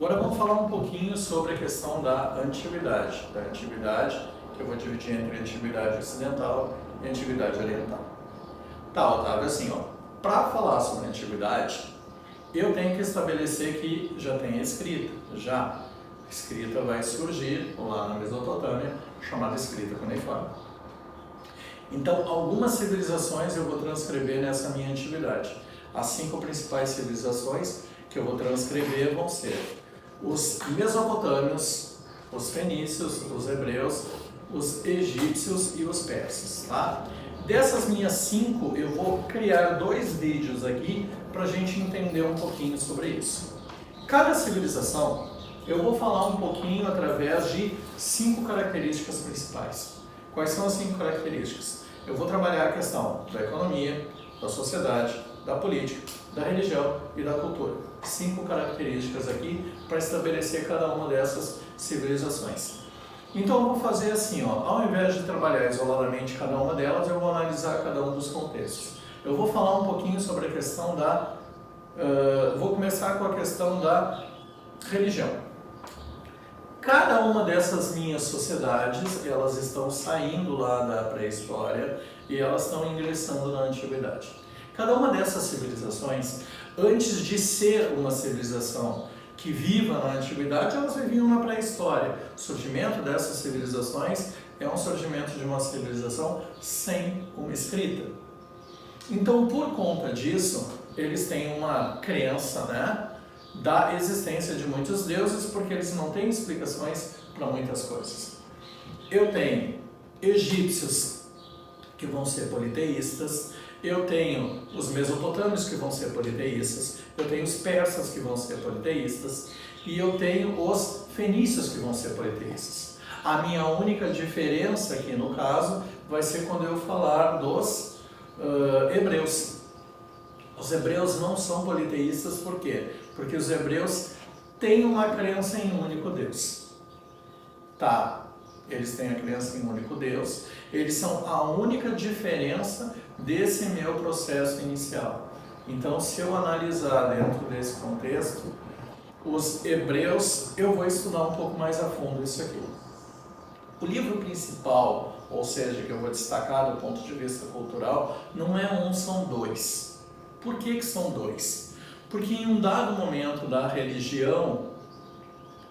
Agora vamos falar um pouquinho sobre a questão da antiguidade. Que eu vou dividir entre antiguidade ocidental e antiguidade oriental. Tá, Otávio, assim, para falar sobre a antiguidade, eu tenho que estabelecer que já tem escrita. A escrita vai surgir lá na Mesopotâmia, chamada escrita cuneiforme. Então, algumas civilizações eu vou transcrever nessa minha antiguidade. As 5 principais civilizações que eu vou transcrever vão ser os mesopotâmios, os fenícios, os hebreus, os egípcios e os persas, tá? Dessas minhas 5, eu vou criar 2 vídeos aqui para a gente entender um pouquinho sobre isso. Cada civilização, eu vou falar um pouquinho através de 5 características principais. Quais são as 5 características? Eu vou trabalhar a questão da economia, da sociedade, da política, da religião e da cultura. 5 características aqui para estabelecer cada uma dessas civilizações. Então eu vou fazer assim, ao invés de trabalhar isoladamente cada uma delas, eu vou analisar cada um dos contextos. Eu vou falar um pouquinho sobre a questão da... vou começar com a questão da religião. Cada uma dessas minhas sociedades, elas estão saindo lá da pré-história e elas estão ingressando na antiguidade. Cada uma dessas civilizações, antes de ser uma civilização que viva na antiguidade, elas viviam na pré-história. O surgimento dessas civilizações é um surgimento de uma civilização sem uma escrita. Então, por conta disso, eles têm uma crença, da existência de muitos deuses, porque eles não têm explicações para muitas coisas. Eu tenho egípcios que vão ser politeístas, eu tenho os mesopotâmios que vão ser politeístas, eu tenho os persas que vão ser politeístas e eu tenho os fenícios que vão ser politeístas. A minha única diferença aqui no caso vai ser quando eu falar dos hebreus. Os hebreus não são politeístas, por quê? Porque os hebreus têm uma crença em um único Deus. Tá, eles têm a crença em um único Deus, eles são a única diferença desse meu processo inicial. Então, se eu analisar dentro desse contexto, os hebreus, eu vou estudar um pouco mais a fundo isso aqui. O livro principal, ou seja, que eu vou destacar do ponto de vista cultural, não é um, são 2. Por que são 2? Porque em um dado momento da religião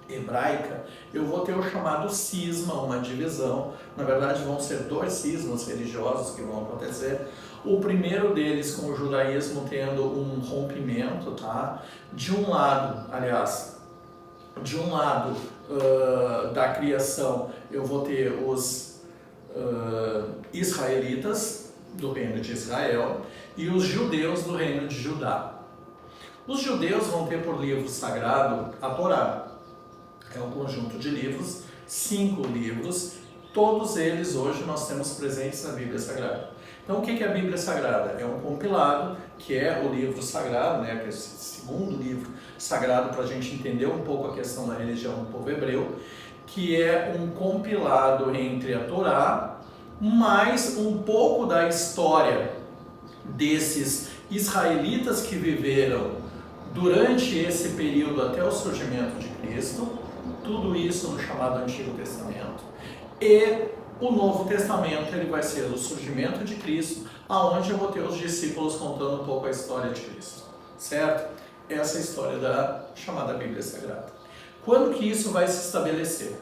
hebraica, eu vou ter o chamado cisma, uma divisão. Na verdade, vão ser 2 cismas religiosos que vão acontecer. O primeiro deles com o judaísmo tendo um rompimento, tá? De um lado da criação, eu vou ter os israelitas do reino de Israel e os judeus do reino de Judá. Os judeus vão ter por livro sagrado a Torá. É um conjunto de livros, 5 livros, todos eles hoje nós temos presentes na Bíblia Sagrada. Então o que é a Bíblia Sagrada? É um compilado, que é o livro sagrado, que é o segundo livro sagrado para a gente entender um pouco a questão da religião do povo hebreu, que é um compilado entre a Torá, mais um pouco da história desses israelitas que viveram durante esse período até o surgimento de Cristo, tudo isso no chamado Antigo Testamento, e o Novo Testamento ele vai ser o surgimento de Cristo, aonde eu vou ter os discípulos contando um pouco a história de Cristo, certo? Essa é a história da chamada Bíblia Sagrada. Quando que isso vai se estabelecer?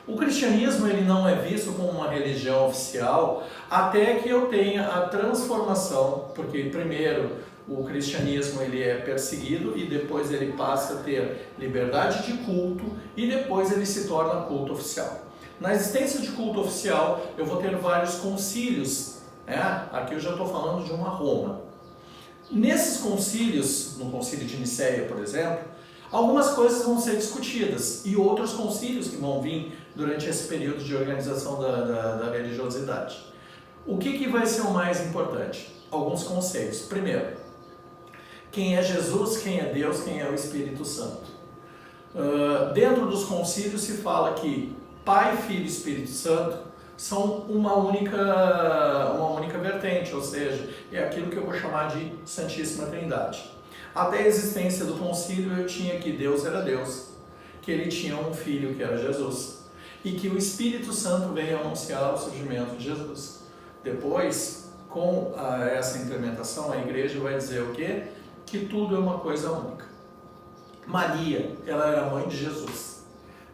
O cristianismo ele não é visto como uma religião oficial até que eu tenha a transformação, porque primeiro o cristianismo ele é perseguido e depois ele passa a ter liberdade de culto e depois ele se torna culto oficial. Na existência de culto oficial eu vou ter vários concílios, aqui eu já estou falando de uma Roma. Nesses concílios, no concílio de Nicéia, por exemplo, algumas coisas vão ser discutidas e outros concílios que vão vir durante esse período de organização da religiosidade. O que vai ser o mais importante? Alguns conceitos. Primeiro, quem é Jesus, quem é Deus, quem é o Espírito Santo. Dentro dos concílios se fala que Pai, Filho e Espírito Santo são uma única vertente, ou seja, é aquilo que eu vou chamar de Santíssima Trindade. Até a existência do concílio eu tinha que Deus era Deus, que ele tinha um filho que era Jesus e que o Espírito Santo veio anunciar o surgimento de Jesus. Depois, com essa implementação, a igreja vai dizer o quê? Que tudo é uma coisa única. Maria, ela era mãe de Jesus.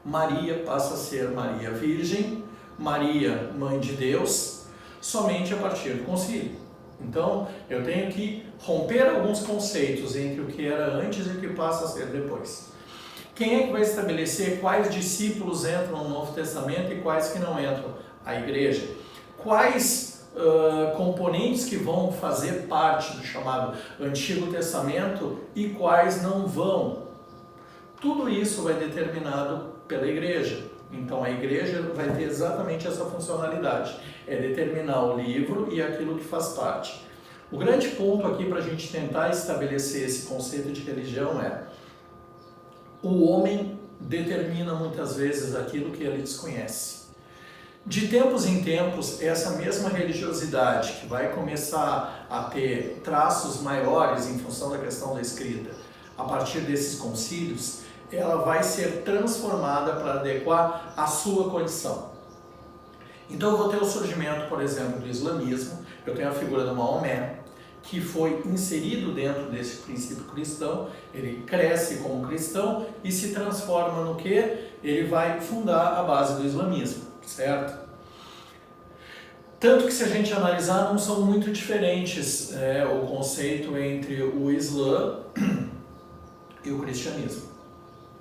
Maria passa a ser Maria Virgem, Maria, mãe de Deus, somente a partir do concílio. Então, eu tenho que romper alguns conceitos entre o que era antes e o que passa a ser depois. Quem é que vai estabelecer quais discípulos entram no Novo Testamento e quais que não entram? A igreja. Quais componentes que vão fazer parte do chamado Antigo Testamento e quais não vão? Tudo isso vai determinado pela igreja. Então a igreja vai ter exatamente essa funcionalidade, é determinar o livro e aquilo que faz parte. O grande ponto aqui para a gente tentar estabelecer esse conceito de religião é: o homem determina muitas vezes aquilo que ele desconhece. De tempos em tempos, essa mesma religiosidade que vai começar a ter traços maiores em função da questão da escrita, a partir desses concílios, ela vai ser transformada para adequar a sua condição. Então eu vou ter o surgimento, por exemplo, do islamismo, eu tenho a figura do Maomé, que foi inserido dentro desse princípio cristão, ele cresce como cristão e se transforma no que? Ele vai fundar a base do islamismo, certo? Tanto que, se a gente analisar, não são muito diferentes o conceito entre o Islã e o cristianismo.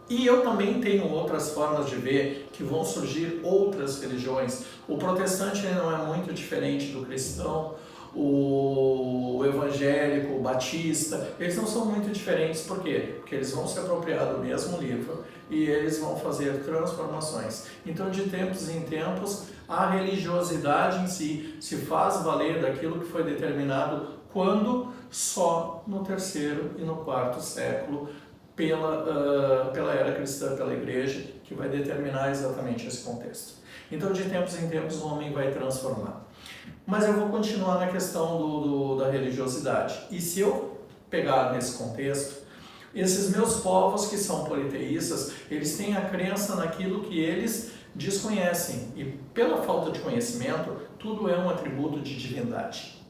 E eu também tenho outras formas de ver que vão surgir outras religiões. O protestante não é muito diferente do cristão, o evangélico, o batista, eles não são muito diferentes. Por quê? Porque eles vão se apropriar do mesmo livro e eles vão fazer transformações. Então, de tempos em tempos, a religiosidade em si se faz valer daquilo que foi determinado quando? Só no 3º e no 4º século, pela era cristã, pela igreja, que vai determinar exatamente esse contexto. Então, de tempos em tempos, o homem vai transformar. Mas eu vou continuar na questão da religiosidade. E se eu pegar nesse contexto, esses meus povos que são politeístas, eles têm a crença naquilo que eles desconhecem. E pela falta de conhecimento, tudo é um atributo de divindade.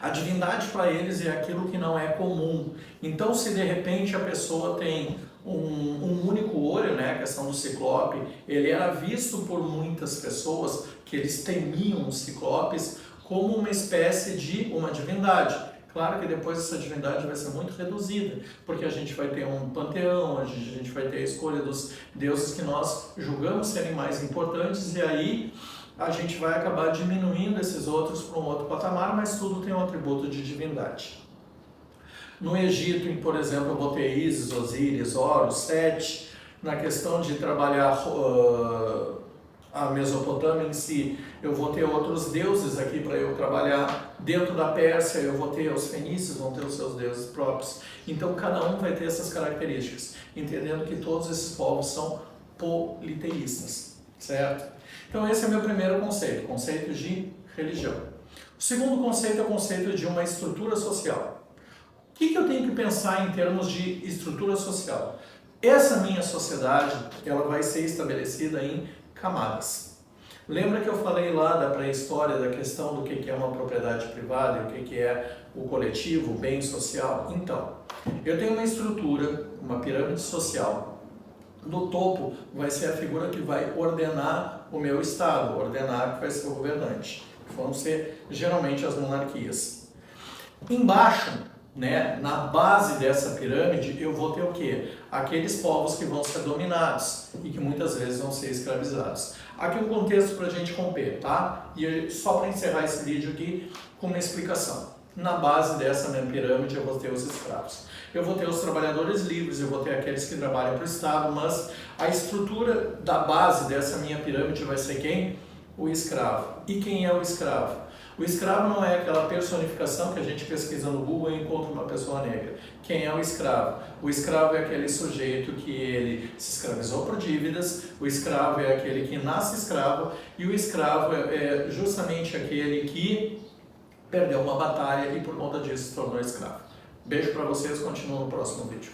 A divindade para eles é aquilo que não é comum. Então, se de repente a pessoa tem um único olho, né, a questão do ciclope, ele era visto por muitas pessoas que eles temiam os ciclopes como uma espécie de uma divindade. Claro que depois essa divindade vai ser muito reduzida, porque a gente vai ter um panteão, a gente vai ter a escolha dos deuses que nós julgamos serem mais importantes, e aí a gente vai acabar diminuindo esses outros para um outro patamar, mas tudo tem um atributo de divindade. No Egito, por exemplo, eu vou ter Ísis, Osíris, Horus, Sete. Na questão de trabalhar a Mesopotâmia em si, eu vou ter outros deuses aqui para eu trabalhar. Dentro da Pérsia, eu vou ter os fenícios, vão ter os seus deuses próprios. Então, cada um vai ter essas características, entendendo que todos esses povos são politeístas, certo? Então, esse é o meu primeiro conceito, conceito de religião. O segundo conceito é o conceito de uma estrutura social. O que eu tenho que pensar em termos de estrutura social? Essa minha sociedade, ela vai ser estabelecida em camadas. Lembra que eu falei lá da pré-história da questão do que é uma propriedade privada e o que é o coletivo, o bem social? Então, eu tenho uma estrutura, uma pirâmide social. No topo vai ser a figura que vai ordenar o meu Estado, ordenar que vai ser o governante, que vão ser geralmente as monarquias. Embaixo, né, na base dessa pirâmide, eu vou ter o quê? Aqueles povos que vão ser dominados e que muitas vezes vão ser escravizados. Aqui um contexto para a gente romper, tá? E só para encerrar esse vídeo aqui com uma explicação. Na base dessa minha pirâmide eu vou ter os escravos. Eu vou ter os trabalhadores livres, eu vou ter aqueles que trabalham para o Estado, mas a estrutura da base dessa minha pirâmide vai ser quem? O escravo. E quem é o escravo? O escravo não é aquela personificação que a gente pesquisa no Google e encontra uma pessoa negra. Quem é o escravo? O escravo é aquele sujeito que ele se escravizou por dívidas, o escravo é aquele que nasce escravo e o escravo é justamente aquele que perdeu uma batalha e por conta disso se tornou escravo. Beijo para vocês, continuo no próximo vídeo.